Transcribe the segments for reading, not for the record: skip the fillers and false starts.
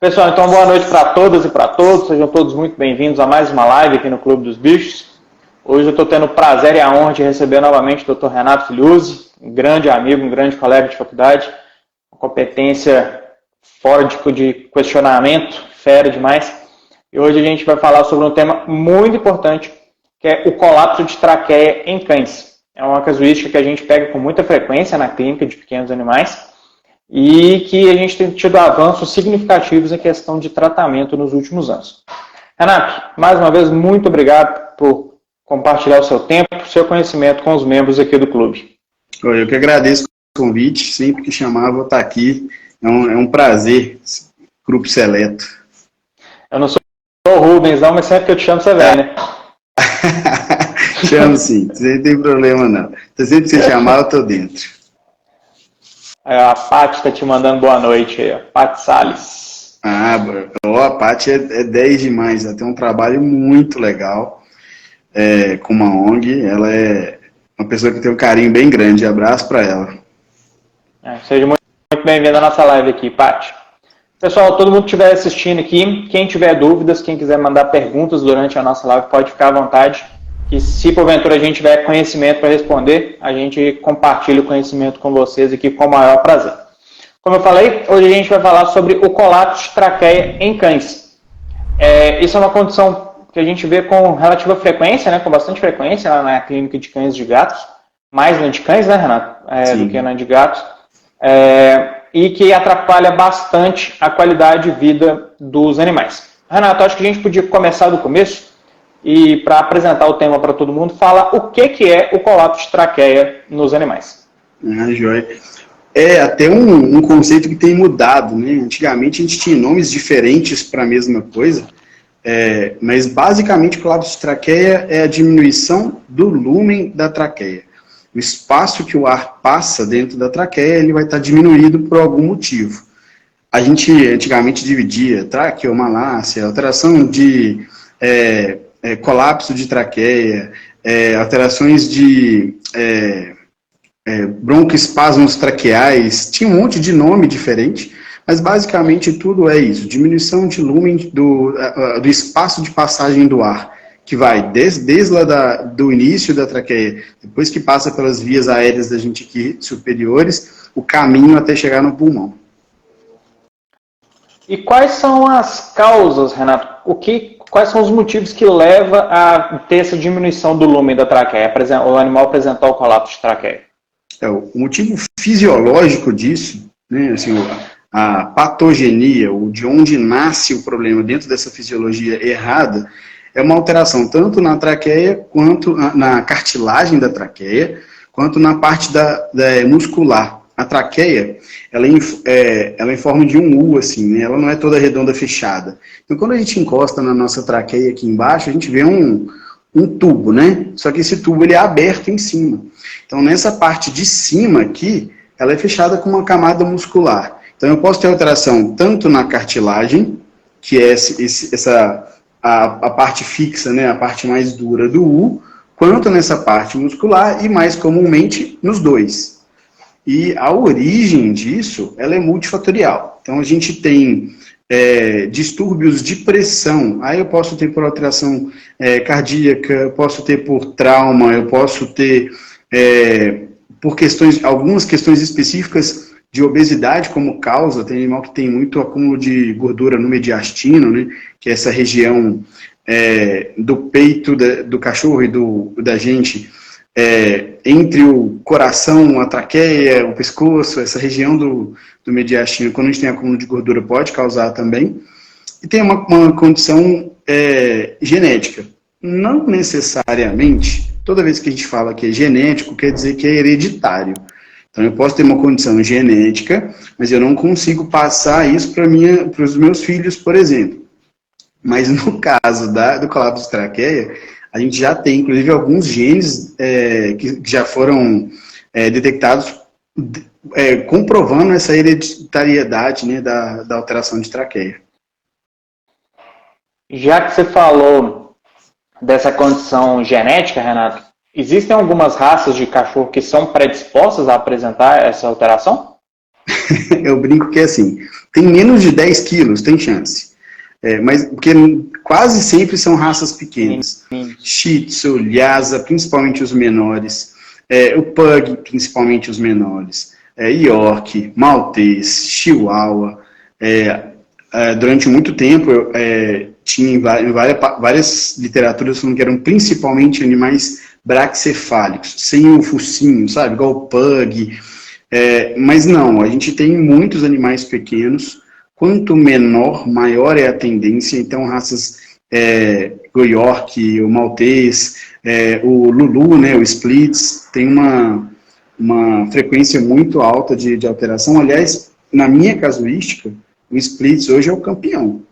Pessoal, então boa noite para todas e para todos, sejam todos muito bem-vindos a mais uma live aqui no Clube dos Bichos. Hoje eu estou tendo o prazer e a honra de receber novamente o Dr. Renato Filhuzzi, um grande amigo, um grande colega de faculdade, uma competência fora de questionamento, fera demais. E hoje a gente vai falar sobre um tema muito importante, que é o colapso de traqueia em cães. É uma casuística que a gente pega com muita frequência na clínica de pequenos animais, e que a gente tem tido avanços significativos em questão de tratamento nos últimos anos. Renato, mais uma vez, muito obrigado por compartilhar o seu tempo, o seu conhecimento com os membros aqui do clube. Eu que agradeço o convite, sempre que chamar vou estar aqui, é um prazer, grupo seleto. Eu não sou o Rubens não, mas sempre que eu te chamo você vem, né? Chamo sim, não tem problema não. Sempre que você chamar eu estou dentro. A Paty está te mandando boa noite aí, Paty Salles. A Paty é 10 demais, ela tem um trabalho muito legal com uma ONG, ela é uma pessoa que tem um carinho bem grande, abraço para ela. Seja muito bem-vindo à nossa live aqui, Paty. Pessoal, todo mundo que estiver assistindo aqui, quem tiver dúvidas, quem quiser mandar perguntas durante a nossa live, pode ficar à vontade. E se porventura a gente tiver conhecimento para responder, a gente compartilha o conhecimento com vocês aqui com o maior prazer. Como eu falei, hoje a gente vai falar sobre o colapso de traqueia em cães. Isso é uma condição que a gente vê com relativa frequência, né, com bastante frequência lá na clínica de cães e de gatos, mais na de cães, né, Renato, do que na de gatos, e que atrapalha bastante a qualidade de vida dos animais. Renato, acho que a gente podia começar do começo. E para apresentar o tema para todo mundo, fala o que é o colapso de traqueia nos animais. Joia. É até um conceito que tem mudado, né? Antigamente a gente tinha nomes diferentes para a mesma coisa, mas basicamente o colapso de traqueia é a diminuição do lúmen da traqueia. O espaço que o ar passa dentro da traqueia, ele vai estar diminuído por algum motivo. A gente antigamente dividia traqueomalácia, alteração de colapso de traqueia, alterações de broncoespasmos traqueais, tinha um monte de nome diferente, mas basicamente tudo é isso, diminuição de lúmen do espaço de passagem do ar, que vai desde lá do início da traqueia, depois que passa pelas vias aéreas da gente aqui superiores, o caminho até chegar no pulmão. E quais são as causas, Renato? Quais são os motivos que levam a ter essa diminuição do lumen da traqueia, o animal apresentar o colapso de traqueia? O motivo fisiológico disso, né, assim, a patogenia, de onde nasce o problema dentro dessa fisiologia errada, é uma alteração tanto na traqueia, quanto na cartilagem da traqueia, quanto na parte da muscular. A traqueia, ela é em forma de um U, assim, né? Ela não é toda redonda fechada. Então, quando a gente encosta na nossa traqueia aqui embaixo, a gente vê um tubo, né? Só que esse tubo ele é aberto em cima. Então, nessa parte de cima aqui, ela é fechada com uma camada muscular. Então, eu posso ter alteração tanto na cartilagem, que é a parte fixa, né? A parte mais dura do U, quanto nessa parte muscular e, mais comumente, nos dois. E a origem disso, ela é multifatorial. Então, a gente tem distúrbios de pressão. Aí eu posso ter por alteração cardíaca, eu posso ter por trauma, eu posso ter por algumas questões específicas de obesidade como causa. Tem animal que tem muito acúmulo de gordura no mediastino, né, que é essa região do peito do cachorro e da gente, entre o coração, a traqueia, o pescoço, essa região do mediastino, quando a gente tem acúmulo de gordura, pode causar também. E tem uma condição genética. Não necessariamente, toda vez que a gente fala que é genético, quer dizer que é hereditário. Então eu posso ter uma condição genética, mas eu não consigo passar isso para os meus filhos, por exemplo. Mas no caso do colapso de traqueia, a gente já tem, inclusive, alguns genes que já foram detectados comprovando essa hereditariedade, né, da alteração de traqueia. Já que você falou dessa condição genética, Renato, existem algumas raças de cachorro que são predispostas a apresentar essa alteração? Eu brinco que é assim, tem menos de 10 quilos, tem chance. Mas porque quase sempre são raças pequenas. Shih Tzu, Lhasa, principalmente os menores. O Pug, principalmente os menores. York, Maltês, Chihuahua. Durante muito tempo, tinha em várias literaturas falando que eram principalmente animais braxcefálicos, sem o focinho, sabe? Igual o Pug. Mas não, a gente tem muitos animais pequenos. Quanto menor, maior é a tendência. Então, raças o York, o Maltês, o Lulu, né, o Splits, tem uma frequência muito alta de alteração. Aliás, na minha casuística, o Splits hoje é o campeão.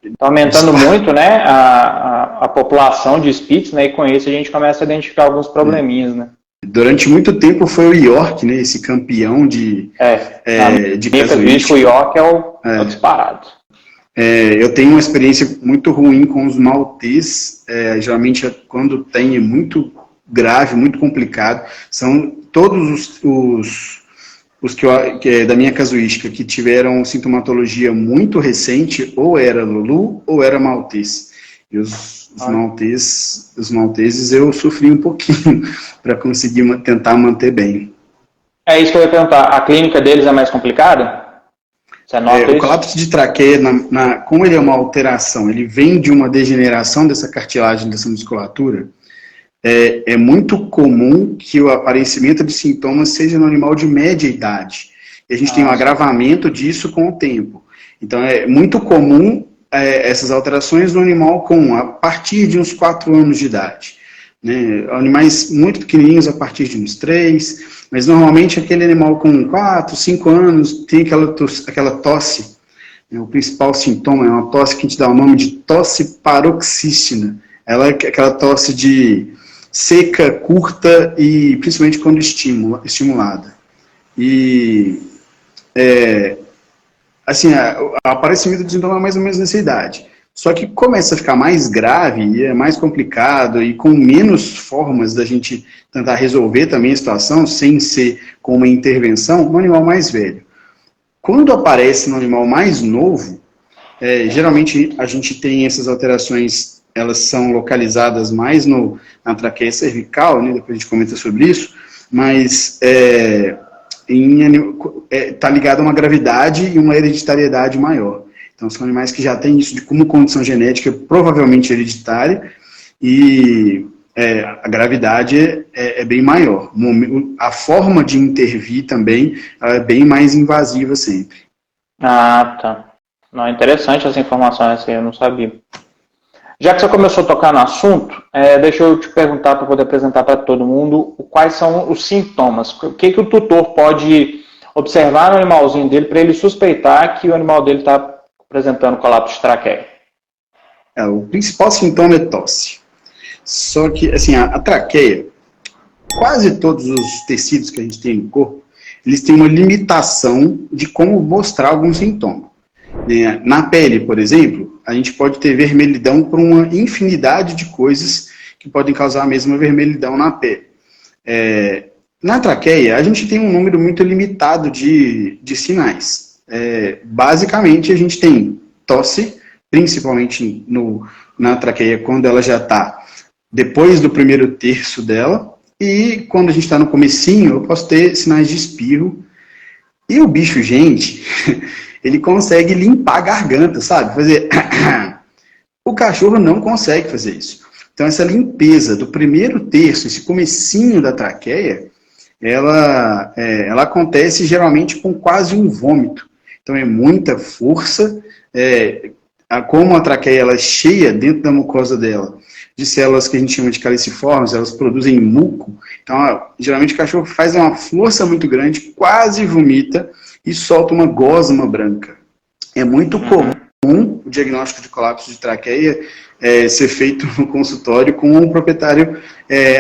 Está aumentando muito, né, a população de Spitz, né, e com isso a gente começa a identificar alguns probleminhas, né. Durante muito tempo foi o York, né, esse campeão de casuística. O York é o disparado. Eu tenho uma experiência muito ruim com os Maltês, geralmente quando tem é muito grave, muito complicado, são todos os que da minha casuística que tiveram sintomatologia muito recente, ou era Lulu ou era Maltês. E os malteses eu sofri um pouquinho para conseguir tentar manter bem. É isso que eu ia perguntar. A clínica deles é mais complicada? O colapso de traqueia, como ele é uma alteração, ele vem de uma degeneração dessa cartilagem, dessa musculatura, é muito comum que o aparecimento de sintomas seja no animal de média idade. E a gente tem um agravamento disso com o tempo. Então, é muito comum essas alterações no animal a partir de uns 4 anos de idade. Né? Animais muito pequenininhos a partir de uns 3, mas normalmente aquele animal com 4, 5 anos tem aquela tosse. Né? O principal sintoma é uma tosse que a gente dá o nome de tosse paroxística. Ela é aquela tosse de seca, curta e principalmente quando estimulada. E assim, o aparecimento do sintoma é mais ou menos nessa idade. Só que começa a ficar mais grave e é mais complicado e com menos formas da gente tentar resolver também a situação, sem ser com uma intervenção, no animal mais velho. Quando aparece no animal mais novo, geralmente a gente tem essas alterações, elas são localizadas mais na traqueia cervical, né, depois a gente comenta sobre isso, mas está ligado a uma gravidade e uma hereditariedade maior. Então, são animais que já têm isso como condição genética, provavelmente hereditária, e a gravidade é bem maior. A forma de intervir também é bem mais invasiva sempre. Ah, tá. Não, interessante essa informação, essa eu não sabia. Já que você começou a tocar no assunto, deixa eu te perguntar para poder apresentar para todo mundo quais são os sintomas. O que o tutor pode observar no animalzinho dele para ele suspeitar que o animal dele está apresentando colapso de traqueia? O principal sintoma é tosse. Só que, assim, a traqueia, quase todos os tecidos que a gente tem no corpo, eles têm uma limitação de como mostrar algum sintoma. Na pele, por exemplo, a gente pode ter vermelhidão por uma infinidade de coisas que podem causar a mesma vermelhidão na pele. Na traqueia, a gente tem um número muito limitado de sinais. Basicamente, a gente tem tosse, principalmente na traqueia, quando ela já está depois do primeiro terço dela, e quando a gente está no comecinho, eu posso ter sinais de espirro. E o bicho, gente, ele consegue limpar a garganta, sabe? Fazer... O cachorro não consegue fazer isso. Então, essa limpeza do primeiro terço, esse comecinho da traqueia, ela acontece geralmente com quase um vômito. Então, é muita força. Como a traqueia ela é cheia dentro da mucosa dela de células que a gente chama de caliciformes, elas produzem muco. Então, geralmente o cachorro faz uma força muito grande, quase vomita e solta uma gosma branca. É muito comum o diagnóstico de colapso de traqueia ser feito no consultório com um proprietário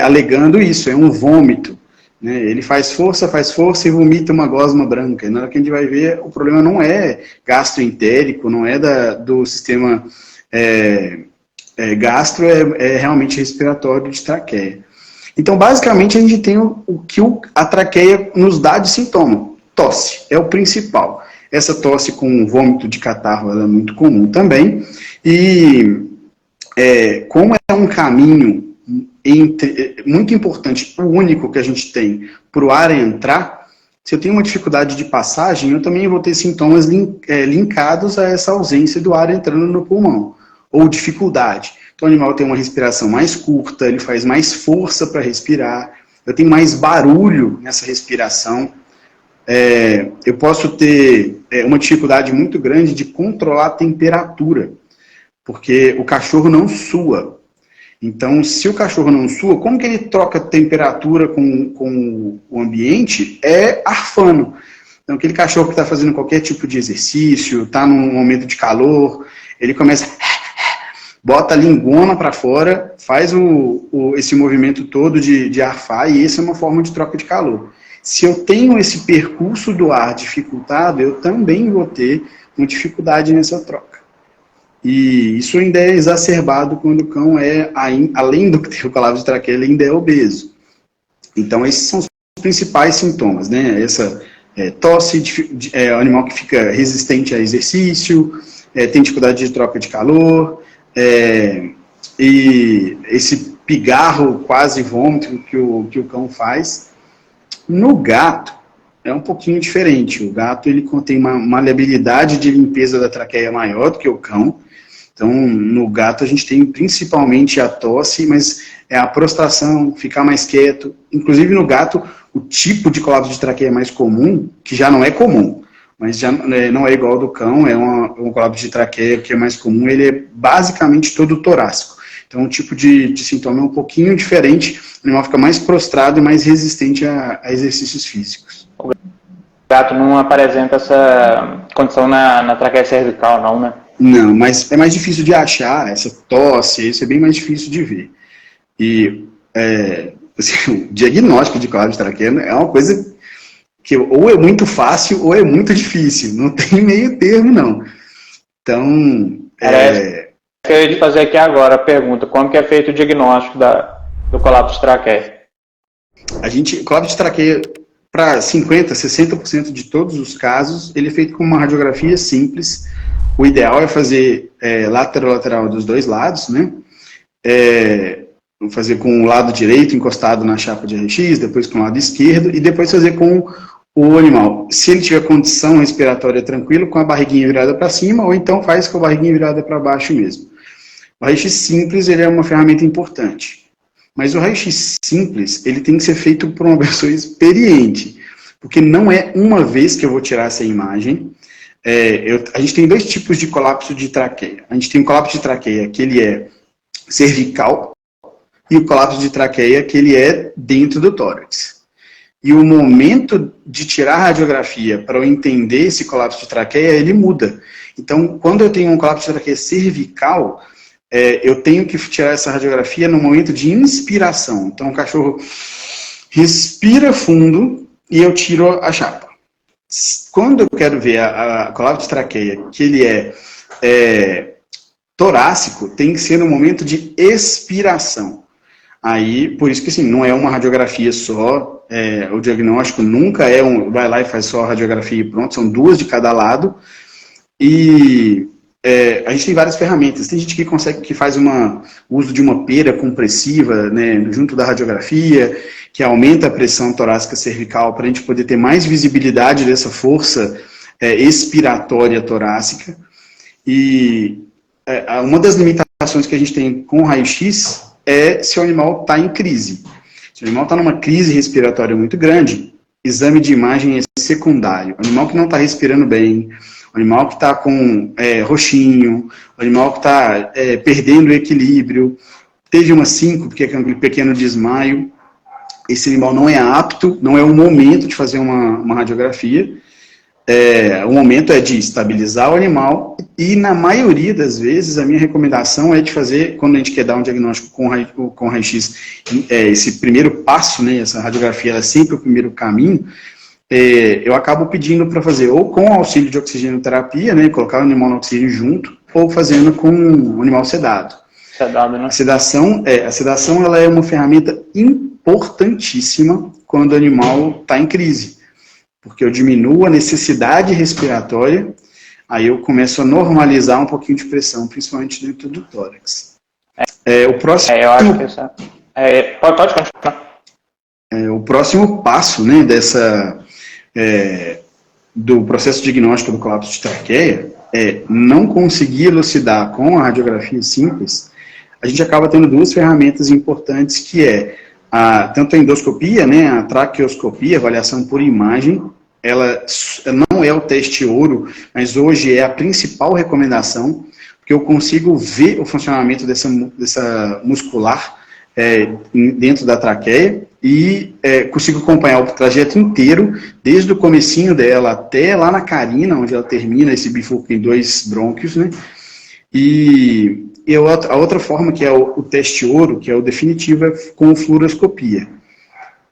alegando isso, é um vômito. Né? Ele faz força e vomita uma gosma branca. E na hora que a gente vai ver, o problema não é gastroentérico, não é do sistema gastro, é realmente respiratório de traqueia. Então, basicamente, a gente tem o que a traqueia nos dá de sintoma. tosse, é o principal. Essa tosse com vômito de catarro ela é muito comum também, e como é um caminho muito importante, o único que a gente tem para o ar entrar, se eu tenho uma dificuldade de passagem, eu também vou ter sintomas linkados a essa ausência do ar entrando no pulmão, ou dificuldade. Então o animal tem uma respiração mais curta, ele faz mais força para respirar, eu tenho mais barulho nessa respiração, eu posso ter uma dificuldade muito grande de controlar a temperatura, porque o cachorro não sua. Então, se o cachorro não sua, como que ele troca temperatura com o ambiente? É arfando. Então, aquele cachorro que está fazendo qualquer tipo de exercício, está num momento de calor, ele começa, bota a lingona para fora, faz esse movimento todo de arfar, e essa é uma forma de troca de calor. Se eu tenho esse percurso do ar dificultado, eu também vou ter uma dificuldade nessa troca. E isso ainda é exacerbado quando o cão além do que ter o colapso de traqueia, ele ainda é obeso. Então, esses são os principais sintomas, né? Essa tosse, o animal que fica resistente a exercício, tem dificuldade de troca de calor, e esse pigarro quase vômito que o cão faz. No gato, é um pouquinho diferente. O gato ele contém uma maleabilidade de limpeza da traqueia maior do que o cão. Então, no gato a gente tem principalmente a tosse, mas a prostração, ficar mais quieto. Inclusive no gato, o tipo de colapso de traqueia mais comum, que já não é comum, mas já não é igual ao do cão, é um colapso de traqueia que é mais comum, ele é basicamente todo torácico. Então, o tipo de sintoma é um pouquinho diferente, o animal fica mais prostrado e mais resistente a exercícios físicos. O gato não apresenta essa condição na traqueia cervical, não, né? Não, mas é mais difícil de achar, essa tosse, isso é bem mais difícil de ver. E assim, o diagnóstico de colapso de traqueia é uma coisa que ou é muito fácil ou é muito difícil, não tem meio termo, não. Então, eu ia te fazer aqui agora a pergunta, como que é feito o diagnóstico do colapso de traqueia? Colapso de traqueia, para 50%, 60% de todos os casos, ele é feito com uma radiografia simples. O ideal é fazer lateral dos dois lados, né? Fazer com o lado direito encostado na chapa de raio-x, depois com o lado esquerdo, e depois fazer com o animal. Se ele tiver condição respiratória tranquila, com a barriguinha virada para cima, ou então faz com a barriguinha virada para baixo mesmo. O raio-x simples ele é uma ferramenta importante. Mas o raio-x simples, ele tem que ser feito por uma pessoa experiente, porque não é uma vez que eu vou tirar essa imagem. A gente tem dois tipos de colapso de traqueia. A gente tem o colapso de traqueia que ele é cervical e o colapso de traqueia que ele é dentro do tórax. E o momento de tirar a radiografia para eu entender esse colapso de traqueia, ele muda. Então, quando eu tenho um colapso de traqueia cervical, eu tenho que tirar essa radiografia no momento de inspiração. Então, o cachorro respira fundo e eu tiro a chapa. Quando eu quero ver a colapso de traqueia, que ele é torácico, tem que ser no momento de expiração. Aí, por isso que assim, não é uma radiografia só, o diagnóstico nunca vai lá e faz só a radiografia e pronto, são duas de cada lado. E a gente tem várias ferramentas. Tem gente que faz uso de uma pera compressiva, né, junto da radiografia, que aumenta a pressão torácica cervical para a gente poder ter mais visibilidade dessa força expiratória torácica. E uma das limitações que a gente tem com o raio-x é se o animal está em crise. Se o animal está numa crise respiratória muito grande, exame de imagem é secundário. O animal que não está respirando bem, o animal que está com roxinho, o animal que está perdendo o equilíbrio, teve uma síncope, que é aquele pequeno desmaio, esse animal não é apto, não é o momento de fazer uma radiografia. O momento é de estabilizar o animal e, na maioria das vezes, a minha recomendação é de fazer, quando a gente quer dar um diagnóstico com raio-x, esse primeiro passo, né, essa radiografia ela é sempre o primeiro caminho, eu acabo pedindo para fazer ou com auxílio de oxigenoterapia, né, colocar o animal no oxigênio junto, ou fazendo com o animal sedado. Sedado, né? A sedação ela é uma ferramenta importantíssima quando o animal está em crise. porque eu diminuo a necessidade respiratória, aí eu começo a normalizar um pouquinho de pressão, principalmente dentro do tórax. O próximo... eu acho que essa... pode continuar. O próximo passo, né, do processo diagnóstico do colapso de traqueia é não conseguir elucidar com a radiografia simples. A gente acaba tendo duas ferramentas importantes, que é tanto a endoscopia, né, a traqueoscopia, avaliação por imagem. Ela não é o teste ouro, mas hoje é a principal recomendação, porque eu consigo ver o funcionamento dessa muscular dentro da traqueia e consigo acompanhar o trajeto inteiro, desde o comecinho dela até lá na carina, onde ela termina esse bifurco em 2 brônquios, né? E a outra forma, que é o teste ouro, que é o definitivo, é com fluoroscopia.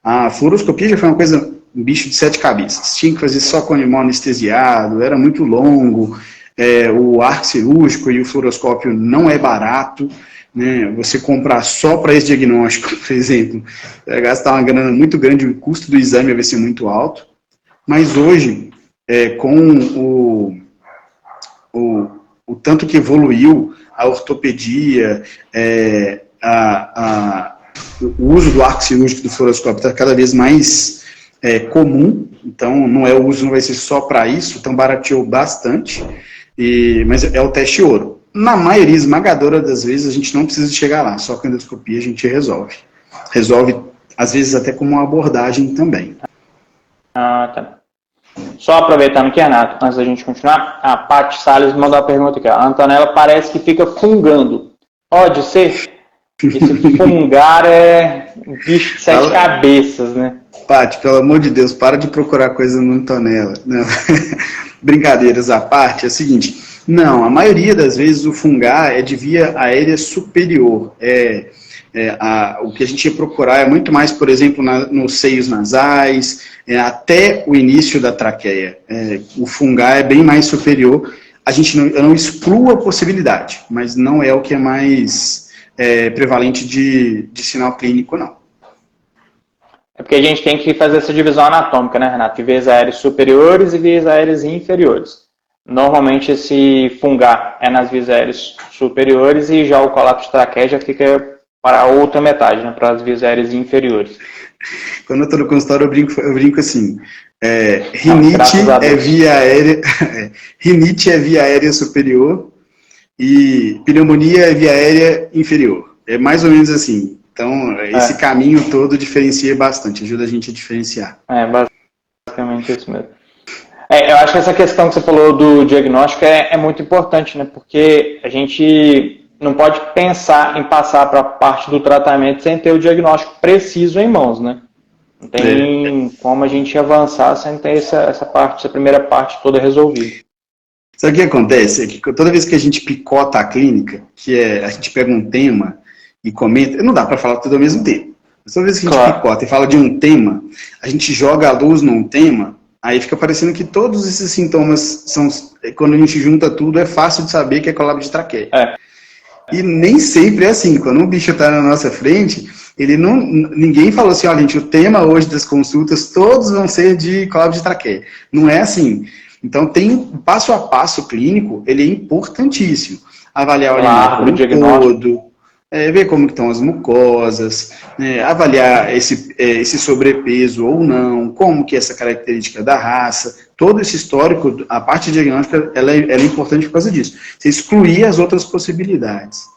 A fluoroscopia já foi uma coisa, um bicho de 7 cabeças. Tinha que fazer só com animal anestesiado, era muito longo, o arco cirúrgico e o fluoroscópio não é barato, né? Você comprar só para esse diagnóstico, por exemplo, vai gastar uma grana muito grande, o custo do exame vai ser muito alto. Mas hoje, com o tanto que evoluiu a ortopedia, o uso do arco cirúrgico do fluoroscópio está cada vez mais comum, então o uso não vai ser só para isso, então barateou bastante, mas é o teste ouro. Na maioria esmagadora das vezes a gente não precisa chegar lá, só com a endoscopia a gente resolve. Resolve, às vezes, até como uma abordagem também. Tá. Só aproveitando aqui, Renato, antes da gente continuar, a Paty Salles mandou uma pergunta aqui. A Antonella parece que fica fungando. Pode ser? Esse fungar é um bicho de 7 cabeças, né? Paty, pelo amor de Deus, para de procurar coisa no Antonella. Não. Brincadeiras à parte, é o seguinte... Não, a maioria das vezes o fungar é de via aérea superior. O que a gente ia procurar é muito mais, por exemplo, nos seios nasais, até o início da traqueia. O fungar é bem mais superior. Eu não excluo a possibilidade, mas não é o que é mais prevalente de sinal clínico, não. É porque a gente tem que fazer essa divisão anatômica, né, Renato? De vias aéreas superiores e vias aéreas inferiores. Normalmente esse fungar é nas vias aéreas superiores e já o colapso de traqueia já fica para a outra metade, né, para as vias aéreas inferiores. Quando eu estou no consultório eu brinco assim, rinite é via aérea, rinite é via aérea superior e pneumonia é via aérea inferior. É mais ou menos assim. Então esse caminho todo diferencia bastante, ajuda a gente a diferenciar. Basicamente isso mesmo. Eu acho que essa questão que você falou do diagnóstico é muito importante, né? Porque a gente não pode pensar em passar para a parte do tratamento sem ter o diagnóstico preciso em mãos, né? Não tem como a gente avançar sem ter essa primeira parte toda resolvida. Sabe o que acontece? É que toda vez que a gente picota a clínica, a gente pega um tema e comenta, não dá para falar tudo ao mesmo tempo. Mas toda vez que a gente picota e fala de um tema, a gente joga a luz num tema. Aí fica parecendo que todos esses sintomas quando a gente junta tudo, é fácil de saber que é colapso de traqueia. E nem sempre é assim. Quando um bicho está na nossa frente, ninguém falou assim, olha, gente, o tema hoje das consultas, todos vão ser de colapso de traqueia. Não é assim. Então tem um passo a passo clínico, ele é importantíssimo. Avaliar o alimento todo, ver como estão as mucosas, avaliar esse sobrepeso ou não, como que é essa característica da raça, todo esse histórico, a parte diagnóstica, ela é importante por causa disso. Você excluir as outras possibilidades.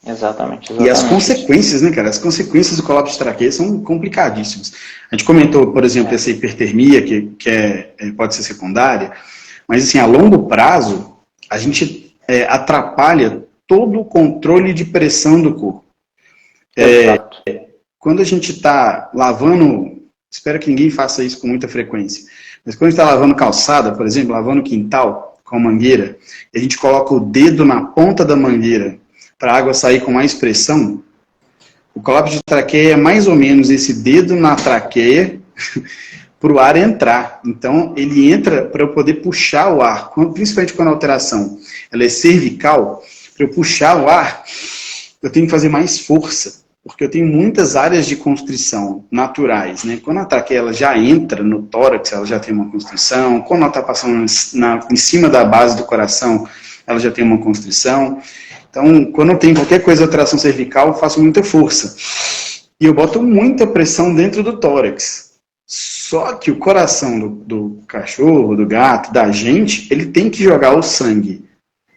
Exatamente. E as consequências, né, cara? As consequências do colapso de traqueia são complicadíssimas. A gente comentou, por exemplo, essa hipertermia, que pode ser secundária, mas, assim, a longo prazo, a gente atrapalha todo o controle de pressão do corpo. Quando a gente está lavando, espero que ninguém faça isso com muita frequência, mas quando a gente está lavando calçada, por exemplo, lavando quintal com a mangueira, e a gente coloca o dedo na ponta da mangueira para a água sair com mais pressão, o colapso de traqueia é mais ou menos esse dedo na traqueia para o ar entrar. Então, ele entra para eu poder puxar o ar, principalmente quando a alteração ela é cervical. Para eu puxar o ar, eu tenho que fazer mais força. porque eu tenho muitas áreas de constrição naturais, né? Quando a traqueia ela já entra no tórax, ela já tem uma constrição. Quando ela está passando em cima da base do coração, ela já tem uma constrição. Então, quando eu tenho qualquer coisa de tração cervical, eu faço muita força. E eu boto muita pressão dentro do tórax. Só que o coração do cachorro, do gato, da gente, ele tem que jogar o sangue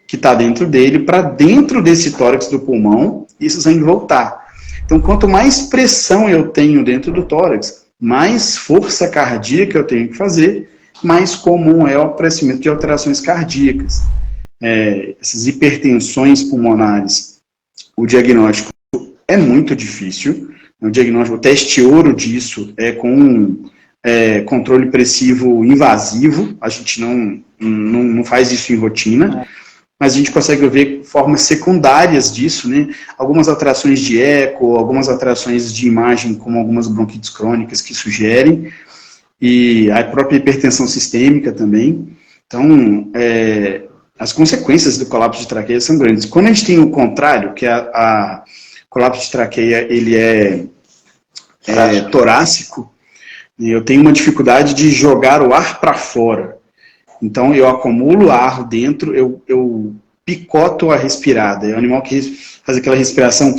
que está dentro dele para dentro desse tórax do pulmão e esse sangue voltar. Então, quanto mais pressão eu tenho dentro do tórax, mais força cardíaca eu tenho que fazer, mais comum é o aparecimento de alterações cardíacas. Essas hipertensões pulmonares, o diagnóstico é muito difícil. O teste ouro disso é com controle pressivo invasivo. A gente não faz isso em rotina. Mas a gente consegue ver formas secundárias disso, né? Algumas alterações de eco, algumas alterações de imagem, como algumas bronquites crônicas que sugerem, e a própria hipertensão sistêmica também. Então, as consequências do colapso de traqueia são grandes. Quando a gente tem o contrário, que a colapso de traqueia ele é torácico, eu tenho uma dificuldade de jogar o ar para fora. Então, eu acumulo ar dentro, eu picoto a respirada. É o animal que faz aquela respiração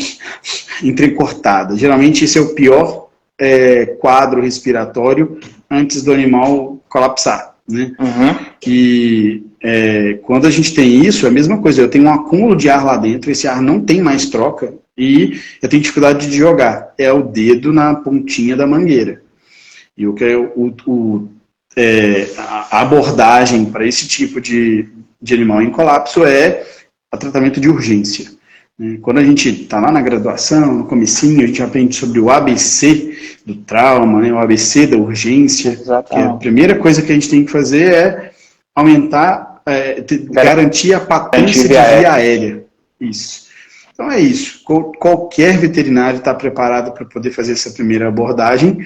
entrecortada. Geralmente, esse é o pior quadro respiratório antes do animal colapsar, né? Uhum. E quando a gente tem isso, é a mesma coisa. Eu tenho um acúmulo de ar lá dentro, esse ar não tem mais troca e eu tenho dificuldade de jogar. É o dedo na pontinha da mangueira. E o que a abordagem para esse tipo de animal em colapso é o tratamento de urgência. Quando a gente está lá na graduação, no comecinho, a gente aprende sobre o ABC do trauma, né, o ABC da urgência. Que a primeira coisa que a gente tem que fazer é aumentar, garantir a patência de via aérea. Isso. Então é isso. Qualquer veterinário está preparado para poder fazer essa primeira abordagem.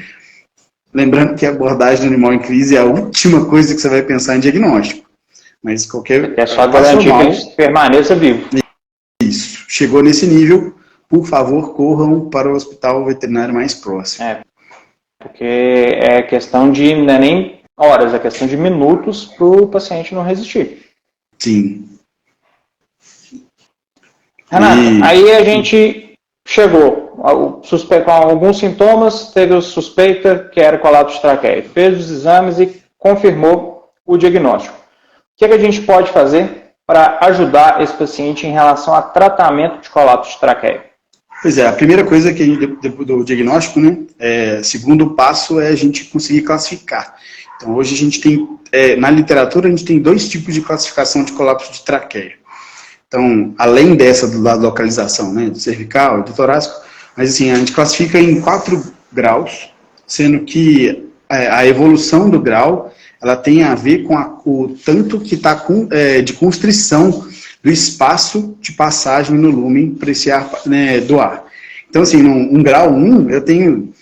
Lembrando que a abordagem do animal em crise é a última coisa que você vai pensar em diagnóstico. Mas qualquer... É só garantir que ele permaneça vivo. Isso. Chegou nesse nível, por favor, corram para o hospital veterinário mais próximo. Porque é questão de, não é nem horas, é questão de minutos para o paciente não resistir. Sim. Renato, aí a gente chegou com alguns sintomas, teve suspeita que era colapso de traqueia, fez os exames e confirmou o diagnóstico. O que a gente pode fazer para ajudar esse paciente em relação a tratamento de colapso de traqueia? Pois é, a primeira coisa que do diagnóstico, né, segundo passo é a gente conseguir classificar. Então hoje a gente tem, na literatura a gente tem 2 tipos de classificação de colapso de traqueia. Então, além dessa da localização, né, do cervical e do torácico, mas assim, a gente classifica em 4 graus, sendo que a evolução do grau, ela tem a ver com o tanto que está de constrição do espaço de passagem no lúmen para esse ar, né, do ar. Então, assim, num grau 1, eu tenho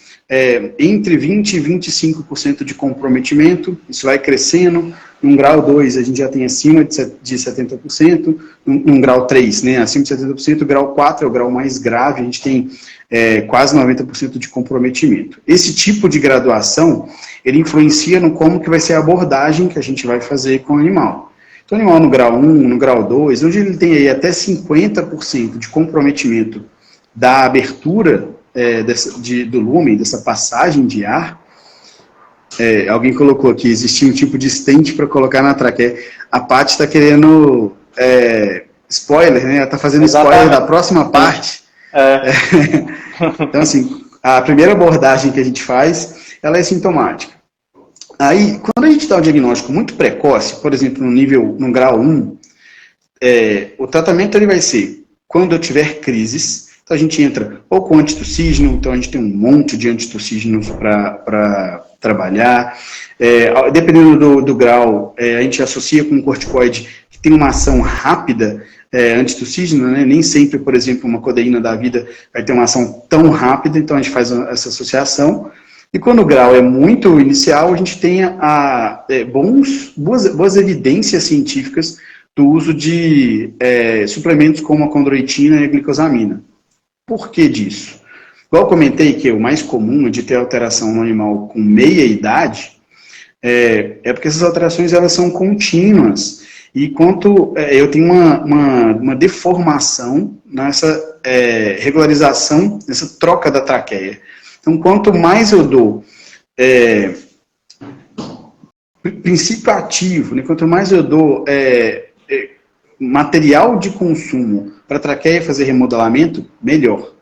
entre 20% e 25% de comprometimento, isso vai crescendo. Num grau 2, a gente já tem acima de 70%, num grau 3, né, acima de 70%, o grau 4 é o grau mais grave, a gente tem quase 90% de comprometimento. Esse tipo de graduação, ele influencia no como que vai ser a abordagem que a gente vai fazer com o animal. Então, o animal no grau 1, no grau 2, onde ele tem aí até 50% de comprometimento da abertura do lúmen, dessa passagem de ar, alguém colocou aqui, existia um tipo de stent para colocar na traqueia. A Paty está querendo spoiler, né? Ela está fazendo spoiler da próxima parte. Então, assim, a primeira abordagem que a gente faz, ela é sintomática. Aí, quando a gente dá um diagnóstico muito precoce, por exemplo, no grau 1, o tratamento ele vai ser, quando eu tiver crises, então a gente entra ou com antitussígeno, então a gente tem um monte de antitussígenos para trabalhar. Dependendo do grau, a gente associa com um corticoide que tem uma ação rápida, antitussígena, né? Nem sempre, por exemplo, uma codeína da vida vai ter uma ação tão rápida, então a gente faz essa associação. E quando o grau é muito inicial, a gente tem boas evidências científicas do uso de suplementos como a condroitina e a glicosamina. Por que disso? Igual eu comentei que o mais comum é de ter alteração no animal com meia idade, é porque essas alterações elas são contínuas. E quanto eu tenho uma deformação nessa regularização, nessa troca da traqueia. Então, quanto mais eu dou princípio ativo, né, quanto mais eu dou material de consumo para a traqueia fazer remodelamento, melhor.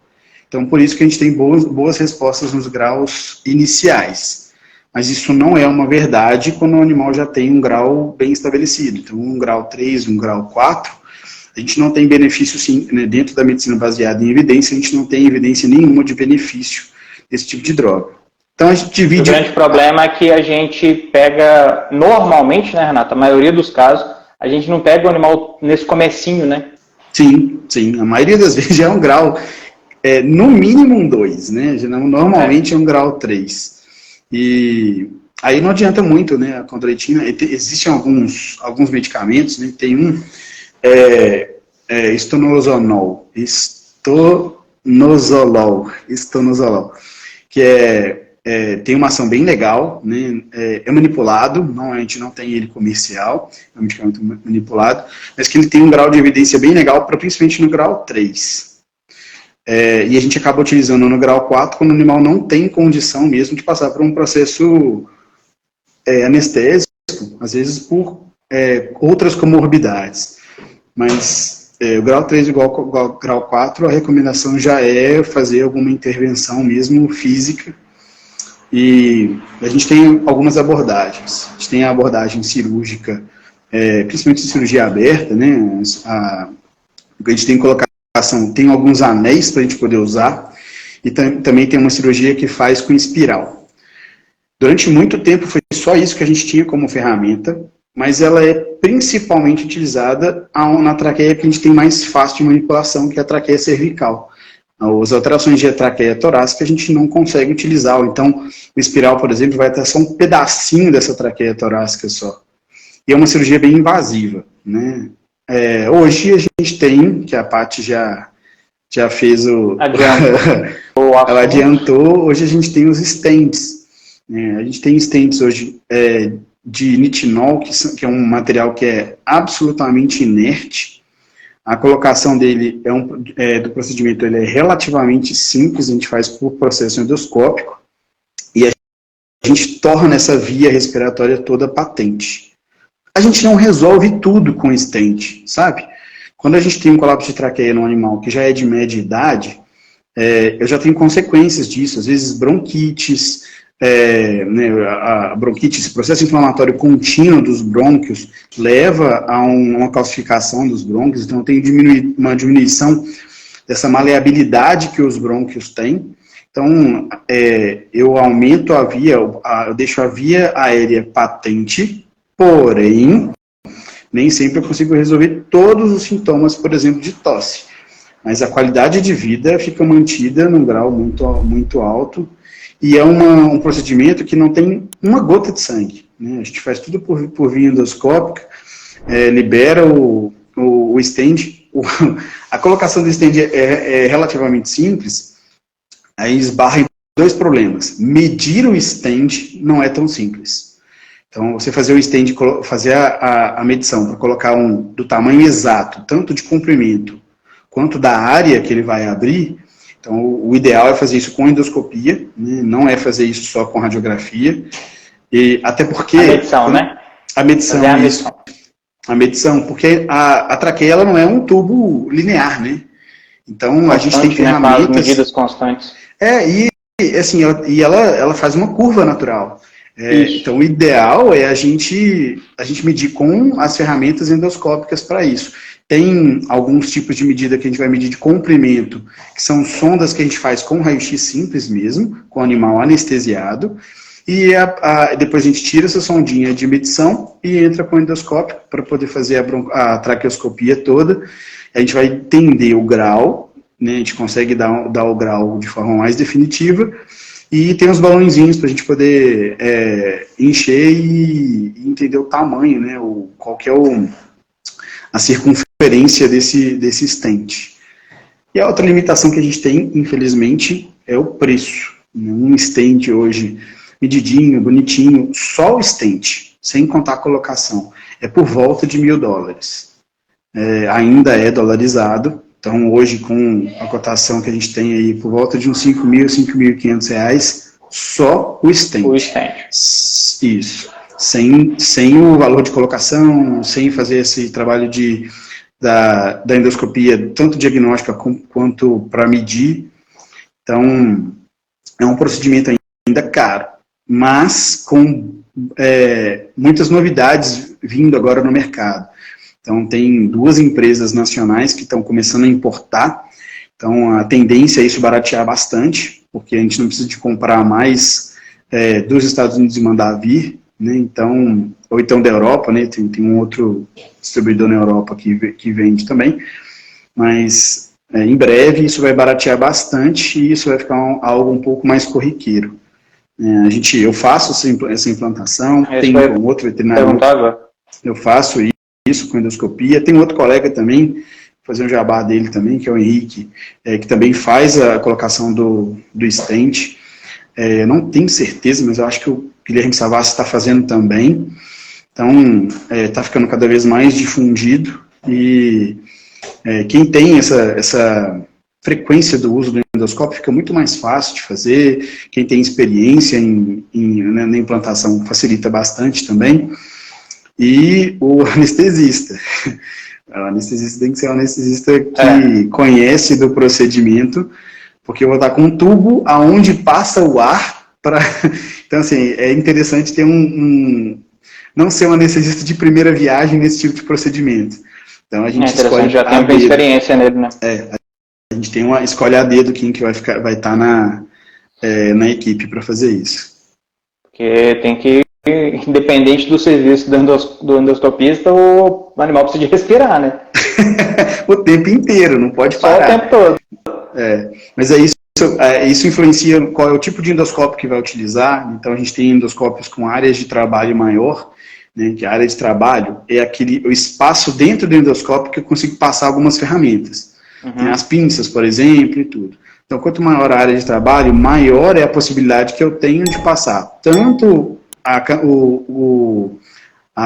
Então, por isso que a gente tem boas respostas nos graus iniciais. Mas isso não é uma verdade quando o animal já tem um grau bem estabelecido. Então, um grau 3, um grau 4, a gente não tem benefício, sim, né, dentro da medicina baseada em evidência, a gente não tem evidência nenhuma de benefício desse tipo de droga. Então, a gente divide... O grande problema é que a gente pega, normalmente, né, Renato, a maioria dos casos, a gente não pega o animal nesse comecinho, né? Sim, sim. A maioria das vezes já é um grau, no mínimo um 2, né? Normalmente é um grau 3. E aí não adianta muito, né, a condroitina. Existem alguns medicamentos, né? Tem um estonosolol, que tem uma ação bem legal, né? É manipulado, a gente não tem ele comercial, é um medicamento manipulado, mas que ele tem um grau de evidência bem legal, principalmente no grau 3. E a gente acaba utilizando no grau 4 quando o animal não tem condição mesmo de passar por um processo anestésico, às vezes por outras comorbidades. Mas o grau 3 igual ao grau 4, a recomendação já é fazer alguma intervenção mesmo física. E a gente tem algumas abordagens. A gente tem a abordagem cirúrgica, principalmente cirurgia aberta, né? A gente tem colocação, tem alguns anéis para a gente poder usar, e também tem uma cirurgia que faz com espiral. Durante muito tempo foi só isso que a gente tinha como ferramenta, mas ela é principalmente utilizada na traqueia que a gente tem mais fácil de manipulação, que é a traqueia cervical. As alterações de traqueia torácica a gente não consegue utilizar, então o espiral, por exemplo, vai ter só um pedacinho dessa traqueia torácica só. E é uma cirurgia bem invasiva, né? Hoje a gente tem, que a Paty já fez ela adiantou, hoje a gente tem os stents. A gente tem stents hoje de nitinol, que é um material que é absolutamente inerte. A colocação dele do procedimento ele é relativamente simples, a gente faz por processo endoscópico, e a gente torna essa via respiratória toda patente. A gente não resolve tudo com stent, sabe? Quando a gente tem um colapso de traqueia no animal que já é de média idade, eu já tenho consequências disso, às vezes bronquites, a bronquite, esse processo inflamatório contínuo dos brônquios leva a uma calcificação dos brônquios, então tem uma diminuição dessa maleabilidade que os brônquios têm. Então, eu aumento a via, eu deixo a via aérea patente, porém, nem sempre eu consigo resolver todos os sintomas, por exemplo, de tosse. Mas a qualidade de vida fica mantida num grau muito, muito alto, e é um procedimento que não tem uma gota de sangue, né? A gente faz tudo por via endoscópica, libera o stent. A colocação do stent é relativamente simples, aí esbarra em 2 problemas. Medir o stent não é tão simples. Então, você fazer o stent, fazer a medição para colocar do tamanho exato, tanto de comprimento quanto da área que ele vai abrir, então o ideal é fazer isso com endoscopia, né? Não é fazer isso só com radiografia, e até porque... A medição, né? A medição, a medição, porque a traqueia ela não é um tubo linear, né? Então, constante, a gente tem ferramentas... Né? Medidas constantes. E ela faz uma curva natural. Então, o ideal é a gente medir com as ferramentas endoscópicas para isso. Tem alguns tipos de medida que a gente vai medir de comprimento, que são sondas que a gente faz com raio-x simples mesmo, com o animal anestesiado, e depois a gente tira essa sondinha de medição e entra com o endoscópio para poder fazer a traqueoscopia toda. A gente vai entender o grau, né, a gente consegue dar o grau de forma mais definitiva, e tem uns balãozinhos para a gente poder encher e entender o tamanho, né, qual que é a circunferência desse stent. E a outra limitação que a gente tem, infelizmente, é o preço. Um stent hoje, medidinho, bonitinho, só o stent, sem contar a colocação, é por volta de $1.000. Ainda é dolarizado, então hoje com a cotação que a gente tem aí por volta de uns R$5.000, R$5.500, só o stent. O stent. Isso. Sem o valor de colocação, sem fazer esse trabalho da endoscopia, tanto diagnóstica quanto para medir. Então, é um procedimento ainda caro, mas com muitas novidades vindo agora no mercado. Então, tem 2 empresas nacionais que estão começando a importar. Então, a tendência é isso baratear bastante, porque a gente não precisa de comprar mais dos Estados Unidos e mandar vir, né? Então, ou então da Europa, né? Tem um outro distribuidor na Europa que vende também. Mas, em breve, isso vai baratear bastante e isso vai ficar algo um pouco mais corriqueiro. Eu faço essa implantação, tem um outro veterinário, eu faço isso com endoscopia. Tem outro colega também, vou fazer um jabá dele também, que é o Henrique, que também faz a colocação do stent. Não tenho certeza, mas eu acho que o Guilherme Savassi está fazendo também. Então, está ficando cada vez mais difundido e quem tem essa frequência do uso do endoscópio fica muito mais fácil de fazer. Quem tem experiência na implantação facilita bastante também. E o anestesista. O anestesista tem que ser um anestesista que conhece do procedimento, porque eu vou estar com um tubo aonde passa o ar para... Então, assim, é interessante ter não ser um anestesista de primeira viagem nesse tipo de procedimento. Então, a gente escolhe já tem bem experiência nele, né? A gente escolhe a dedo quem que vai estar na equipe para fazer isso. Porque tem que, independente do serviço do endoscopista, o animal precisa de respirar, né? O tempo inteiro, não pode parar. Só o tempo todo. Mas isso influencia qual é o tipo de endoscópio que vai utilizar. Então, a gente tem endoscópios com áreas de trabalho maior, né, que a área de trabalho é o espaço dentro do endoscópio que eu consigo passar algumas ferramentas. Uhum. As pinças, por exemplo, e tudo. Então, quanto maior a área de trabalho, maior é a possibilidade que eu tenho de passar tanto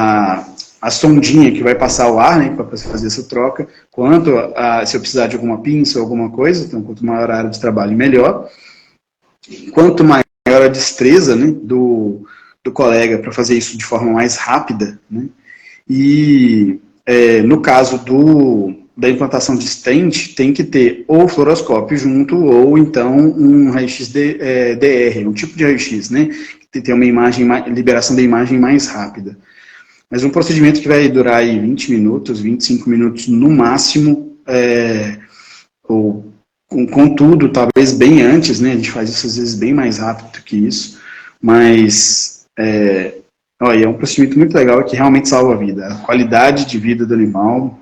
a sondinha que vai passar o ar, né, para fazer essa troca, quanto se eu precisar de alguma pinça ou alguma coisa. Então, quanto maior a área de trabalho, melhor. Quanto maior a destreza, né, do colega para fazer isso de forma mais rápida, né, e no caso da implantação de stent, tem que ter ou fluoroscópio junto, ou então um raio-x DR, um tipo de raio-x, né, que tem uma liberação da imagem mais rápida. Mas um procedimento que vai durar aí 20 minutos, 25 minutos no máximo, ou com tudo, talvez bem antes, né, a gente faz isso às vezes bem mais rápido que isso, mas é um procedimento muito legal que realmente salva a vida. A qualidade de vida do animal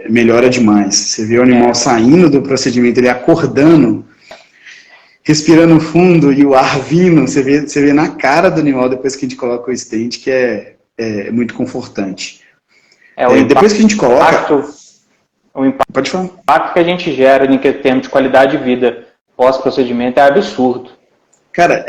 melhora demais. Você vê o animal saindo do procedimento, ele acordando, respirando fundo e o ar vindo, você vê na cara do animal depois que a gente coloca o stent, que é muito confortante. Depois que a gente coloca... Pode falar. O impacto que a gente gera em termos de qualidade de vida pós-procedimento é absurdo. Cara,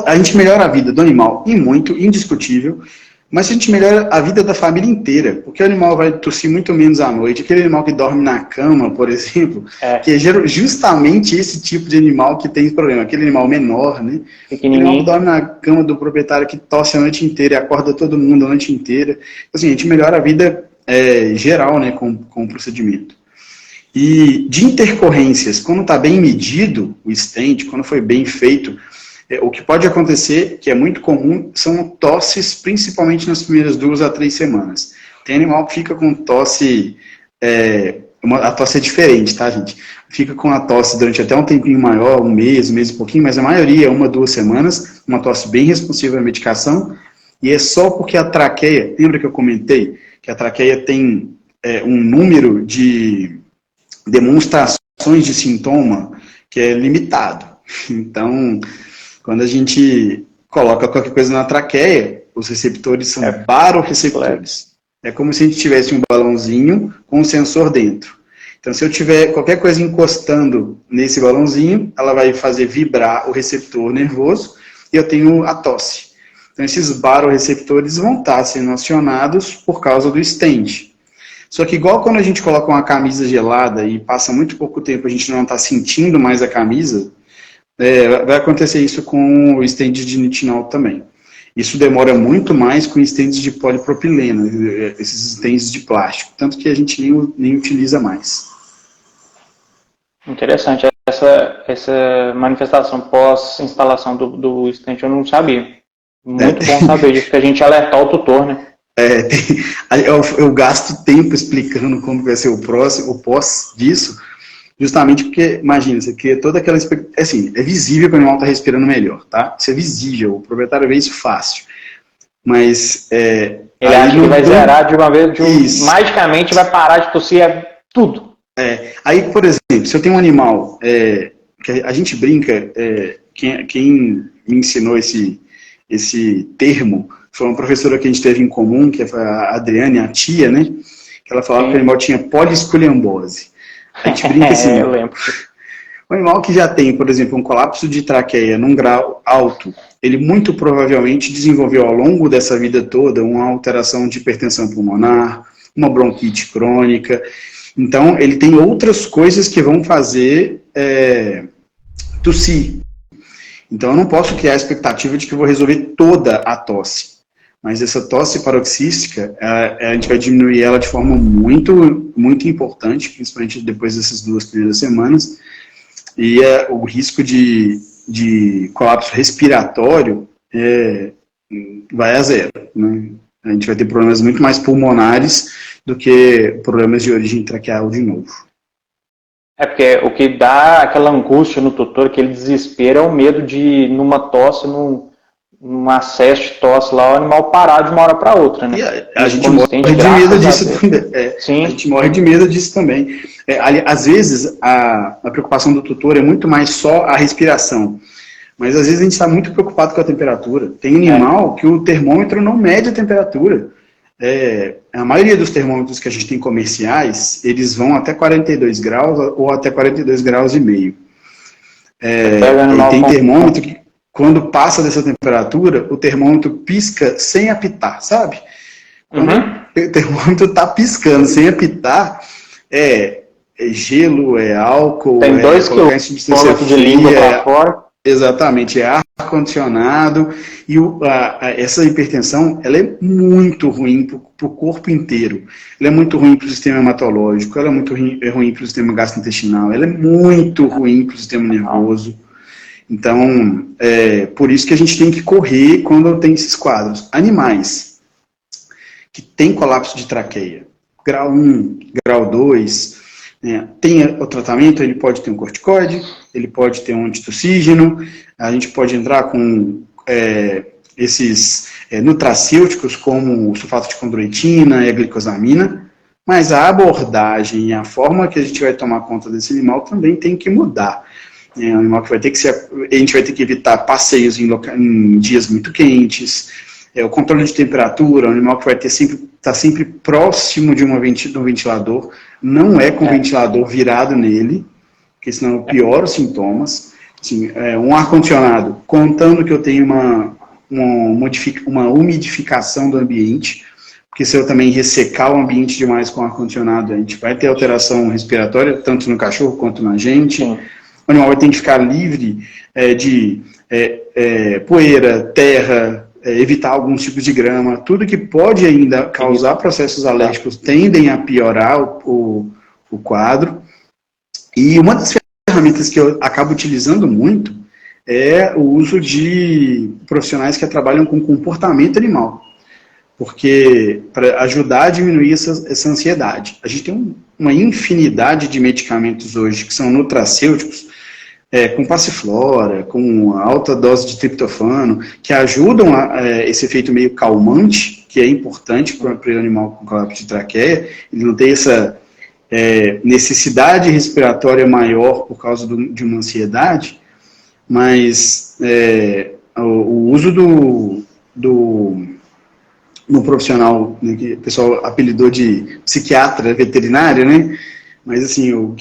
a gente melhora a vida do animal e muito, indiscutível, mas a gente melhora a vida da família inteira, porque o animal vai tossir muito menos à noite. Aquele animal que dorme na cama, por exemplo, que é justamente esse tipo de animal que tem problema, aquele animal menor, né? Aquele animal que dorme na cama do proprietário que tosse a noite inteira e acorda todo mundo a noite inteira. Assim, a gente melhora a vida geral, né, com o procedimento. E de intercorrências, quando está bem medido o stent, quando foi bem feito, o que pode acontecer, que é muito comum, são tosses, principalmente nas primeiras 2 a 3 semanas. Tem animal que fica com tosse, a tosse é diferente, tá, gente? Fica com a tosse durante até um tempinho maior, um mês e pouquinho, mas a maioria é 1 a 2 semanas, uma tosse bem responsiva à medicação, e é só porque a traqueia, lembra que eu comentei, que a traqueia tem um número de demonstrações de sintoma que é limitado. Então, quando a gente coloca qualquer coisa na traqueia, os receptores são baroreceptores. É como se a gente tivesse um balãozinho com um sensor dentro. Então, se eu tiver qualquer coisa encostando nesse balãozinho, ela vai fazer vibrar o receptor nervoso e eu tenho a tosse. Então, esses baroreceptores vão estar sendo acionados por causa do stent. Só que igual quando a gente coloca uma camisa gelada e passa muito pouco tempo a gente não está sentindo mais a camisa, vai acontecer isso com o stent de nitinol também. Isso demora muito mais com stents de polipropileno, esses stents de plástico, tanto que a gente nem utiliza mais. Interessante, essa manifestação pós-instalação do stent eu não sabia. Muito bom saber disso, que a gente alertar o tutor, né? Eu gasto tempo explicando como vai ser o pós disso, justamente porque, imagina, você cria toda aquela expectativa, assim, é visível que o animal está respirando melhor, tá? Isso é visível, o proprietário vê isso fácil. Mas, ele acha que vai zerar de uma vez, magicamente vai parar de tossir tudo. Aí, por exemplo, se eu tenho um animal, que a gente brinca, quem me ensinou esse termo, foi uma professora que a gente teve em comum, que foi a Adriane, a tia, né? Que ela falava que o animal tinha poliescoliambose. A gente brinca assim, eu lembro. O animal que já tem, por exemplo, um colapso de traqueia num grau alto, ele muito provavelmente desenvolveu ao longo dessa vida toda uma alteração de hipertensão pulmonar, uma bronquite crônica. Então, ele tem outras coisas que vão fazer tossir. Então, eu não posso criar a expectativa de que eu vou resolver toda a tosse. Mas essa tosse paroxística, a gente vai diminuir ela de forma muito, muito importante, principalmente depois dessas 2 primeiras semanas. E o risco de colapso respiratório vai a zero, né? A gente vai ter problemas muito mais pulmonares do que problemas de origem traqueal de novo. Porque o que dá aquela angústia no tutor, aquele desespero, é o medo de, numa tosse, num acesso de tosse lá, o animal parar de uma hora para outra, né? E a gente morre de medo disso também. Sim. A gente morre de medo disso também. Às vezes, a preocupação do tutor é muito mais só a respiração. Mas às vezes a gente está muito preocupado com a temperatura. Tem animal que o termômetro não mede a temperatura. A maioria dos termômetros que a gente tem comerciais, eles vão até 42 graus ou até 42 graus e meio. E tem termômetro que, quando passa dessa temperatura, o termômetro pisca sem apitar, sabe? Quando o termômetro está piscando sem apitar, é gelo, é álcool, tem 2 km de língua para fora. Exatamente, é ar-condicionado. E essa hipertensão, ela é muito ruim para o corpo inteiro. Ela é muito ruim para o sistema hematológico, ela é muito ruim para o sistema gastrointestinal, ela é muito ruim para o sistema nervoso. Então, por isso que a gente tem que correr quando tem esses quadros. Animais que têm colapso de traqueia, grau 1, grau 2, tem o tratamento, ele pode ter um corticoide, ele pode ter um antitussígeno, a gente pode entrar com esses nutracêuticos como o sulfato de condroitina e a glicosamina, mas a abordagem e a forma que a gente vai tomar conta desse animal também tem que mudar. É um animal que vai ter que a gente vai ter que evitar passeios em dias muito quentes, o controle de temperatura, um animal que vai ter estar sempre próximo de um ventilador, não com o ventilador virado nele, porque senão piora os sintomas. Assim, um ar-condicionado, contando que eu tenho uma umidificação do ambiente, porque se eu também ressecar o ambiente demais com ar-condicionado, a gente vai ter alteração respiratória, tanto no cachorro quanto na gente. Sim. O animal vai ter que ficar livre de poeira, terra, evitar alguns tipos de grama, tudo que pode ainda causar processos alérgicos tendem a piorar o quadro. E uma das ferramentas que eu acabo utilizando muito é o uso de profissionais que trabalham com comportamento animal, porque para ajudar a diminuir essa ansiedade. A gente tem uma infinidade de medicamentos hoje que são nutracêuticos, com passiflora, com alta dose de triptofano, que ajudam esse efeito meio calmante, que é importante para o animal com colapso de traqueia. Ele não tem essa necessidade respiratória maior por causa de uma ansiedade, mas o uso no profissional, né, que o pessoal apelidou de psiquiatra veterinário, né? Mas, assim, o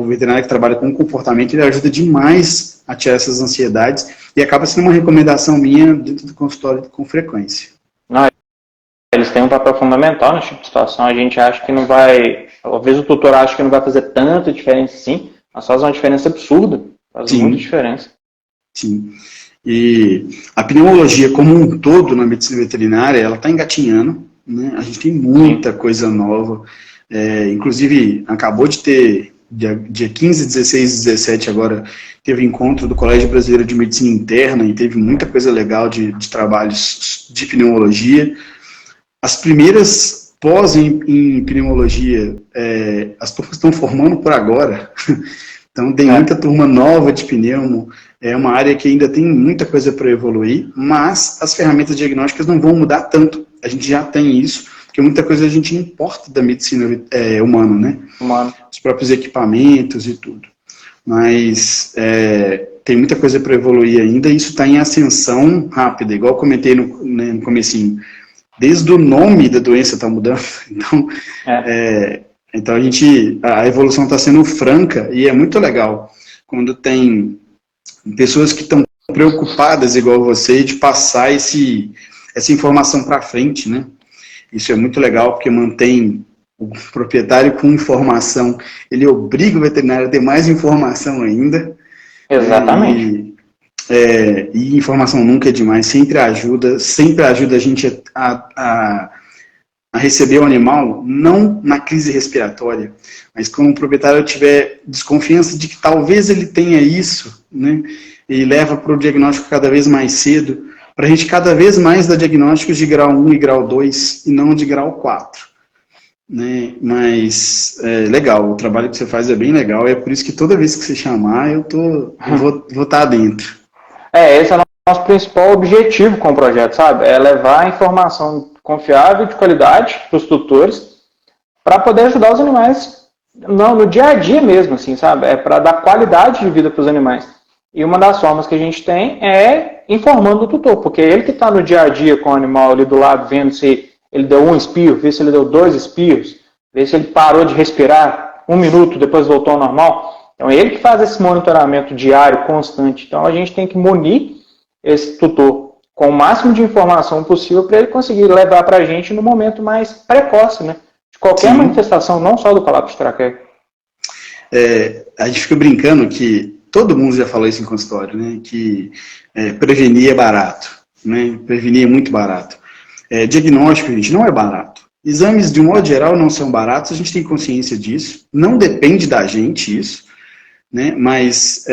veterinário que trabalha com comportamento, ele ajuda demais a tirar essas ansiedades e acaba sendo uma recomendação minha dentro do consultório com frequência. Não, eles têm um papel fundamental nesse tipo de situação. A gente acha que não vai... Às vezes o tutor acha que não vai fazer tanta diferença assim, mas faz uma diferença absurda. Faz muita diferença. Sim. E a pneumologia como um todo na medicina veterinária, ela está engatinhando, né? A gente tem muita coisa nova. Inclusive, acabou de ter, dia 15, 16 e 17 agora, teve encontro do Colégio Brasileiro de Medicina Interna e teve muita coisa legal de trabalhos de pneumologia. As primeiras pós em pneumologia, as turmas estão formando por agora. Então tem muita turma nova de pneumo, é uma área que ainda tem muita coisa para evoluir, mas as ferramentas diagnósticas não vão mudar tanto. A gente já tem isso, porque muita coisa a gente importa da medicina humana, né? Os próprios equipamentos e tudo. Mas tem muita coisa para evoluir ainda e isso está em ascensão rápida, igual eu comentei no comecinho. Desde o nome da doença está mudando, então a evolução está sendo franca e é muito legal quando tem pessoas que estão preocupadas, igual você, de passar essa informação para frente, né? Isso é muito legal porque mantém o proprietário com informação, ele obriga o veterinário a ter mais informação ainda. Exatamente. E informação nunca é demais, sempre ajuda a gente a receber o animal, não na crise respiratória, mas quando o proprietário tiver desconfiança de que talvez ele tenha isso, né, e leva para o diagnóstico cada vez mais cedo, para a gente cada vez mais dar diagnósticos de grau 1 e grau 2 e não de grau 4. Né? Mas legal, o trabalho que você faz é bem legal, é por isso que toda vez que você chamar, eu vou estar dentro. Esse é o nosso principal objetivo com o projeto, sabe? É levar a informação confiável e de qualidade para os tutores para poder ajudar os animais no dia a dia mesmo, assim, sabe? É para dar qualidade de vida para os animais. E uma das formas que a gente tem é informando o tutor, porque ele que está no dia a dia com o animal ali do lado, vendo se ele deu um espirro, ver se ele deu 2 espirros, ver se ele parou de respirar 1 minuto, depois voltou ao normal. Então é ele que faz esse monitoramento diário, constante. Então a gente tem que munir esse tutor com o máximo de informação possível para ele conseguir levar para a gente no momento mais precoce, né? De qualquer manifestação, não só do colapso traqueico. A gente fica brincando que todo mundo já falou isso em consultório, né? Que prevenir é barato, né? Prevenir é muito barato. Diagnóstico, gente, não é barato. Exames, de um modo geral, não são baratos, a gente tem consciência disso. Não depende da gente isso, né? Mas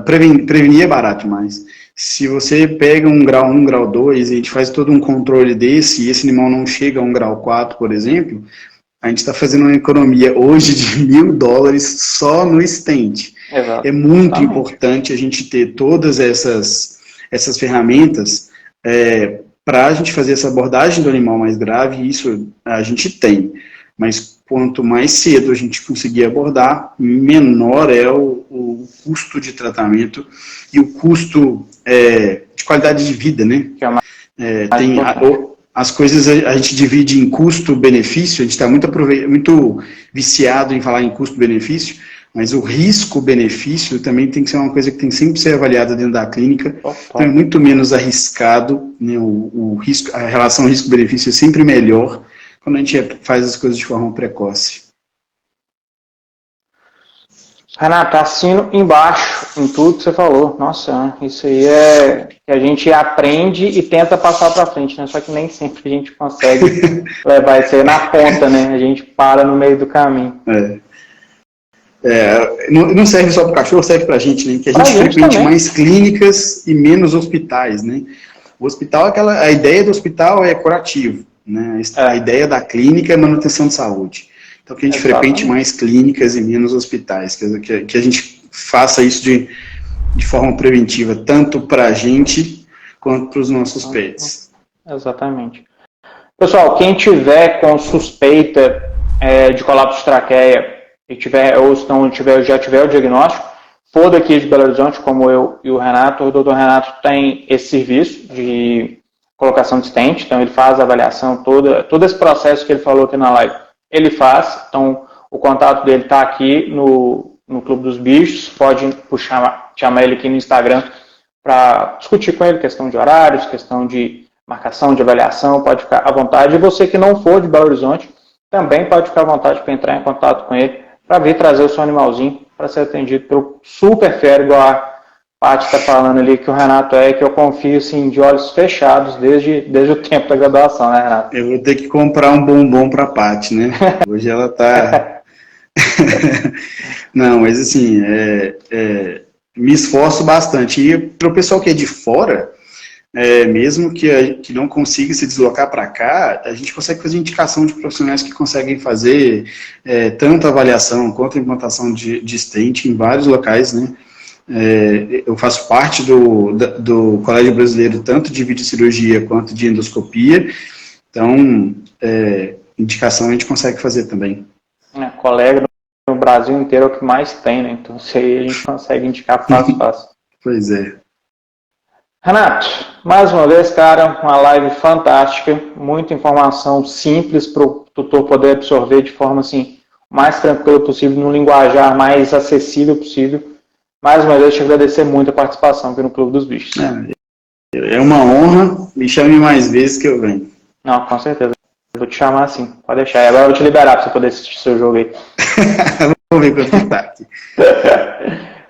prevenir é barato demais. Se você pega um grau 1, grau 2, e a gente faz todo um controle desse, e esse animal não chega a um grau 4, por exemplo, a gente está fazendo uma economia hoje de $1.000 só no stent. Exato. É muito importante a gente ter todas essas ferramentas para a gente fazer essa abordagem do animal mais grave, e isso a gente tem. Mas quanto mais cedo a gente conseguir abordar, menor é o custo de tratamento e o custo de qualidade de vida, né? As coisas a gente divide em custo-benefício, a gente está muito viciado em falar em custo-benefício, mas o risco-benefício também tem que ser uma coisa que tem sempre que ser avaliada dentro da clínica. Então é muito menos arriscado, né? A relação risco-benefício é sempre melhor quando a gente faz as coisas de forma precoce. Renato, assino embaixo em tudo que você falou. Nossa, isso aí é que a gente aprende e tenta passar para frente, né? Só que nem sempre a gente consegue levar isso aí na ponta, né? A gente para no meio do caminho. Não serve só para o cachorro, serve para a gente, né? Que a gente frequente mais clínicas e menos hospitais, né? O hospital, a ideia do hospital é curativo, né? A ideia da clínica é manutenção de saúde. Então, que a gente frequente mais clínicas e menos hospitais, que a gente faça isso de forma preventiva, tanto para a gente quanto para os nossos pets. Exatamente. Pessoal, quem tiver com suspeita de colapso de traqueia já tiver o diagnóstico, for daqui de Belo Horizonte, como eu e o Renato, o doutor Renato tem esse serviço de colocação de stent, então ele faz a avaliação todo esse processo que ele falou aqui na live, ele faz. Então, O contato dele está aqui no Clube dos Bichos. Pode chamar ele aqui no Instagram para discutir com ele questão de horários, questão de marcação, de avaliação. Pode ficar à vontade. E você que não for de Belo Horizonte, também pode ficar à vontade para entrar em contato com ele, para vir trazer o seu animalzinho para ser atendido pelo super fera, igual a Paty está falando ali, que o Renato que eu confio assim, de olhos fechados desde o tempo da graduação, né, Renato? Eu vou ter que comprar um bombom para a Paty, né? Hoje ela tá... Não, mas assim, me esforço bastante. E para o pessoal que é de fora, mesmo que não consiga se deslocar para cá, a gente consegue fazer indicação de profissionais que conseguem fazer tanto avaliação quanto implantação de stent em vários locais, né? Eu faço parte do Colégio Brasileiro tanto de videocirurgia quanto de endoscopia, então indicação a gente consegue fazer também. Colega no Brasil inteiro é o que mais tem, né? Então isso aí a gente consegue indicar fácil. Pois é. Renato, mais uma vez, cara, uma live fantástica, muita informação simples para o tutor poder absorver de forma assim, mais tranquila possível, num linguajar mais acessível possível. Mais uma vez, te agradecer muito a participação aqui no Clube dos Bichos. É uma honra, me chame mais vezes que eu venho. Não, com certeza. Eu vou te chamar assim, pode deixar. E agora eu vou te liberar para você poder assistir seu jogo aí. Vamos ver quanto tá aqui.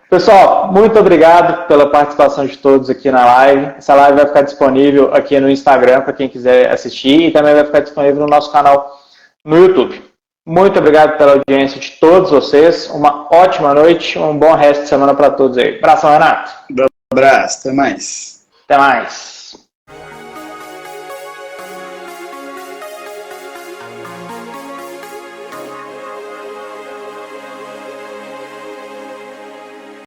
Pessoal, muito obrigado pela participação de todos aqui na live. Essa live vai ficar disponível aqui no Instagram para quem quiser assistir e também vai ficar disponível no nosso canal no YouTube. Muito obrigado pela audiência de todos vocês. Uma ótima noite, um bom resto de semana para todos aí. Abração, Renato. Um abraço, até mais. Até mais.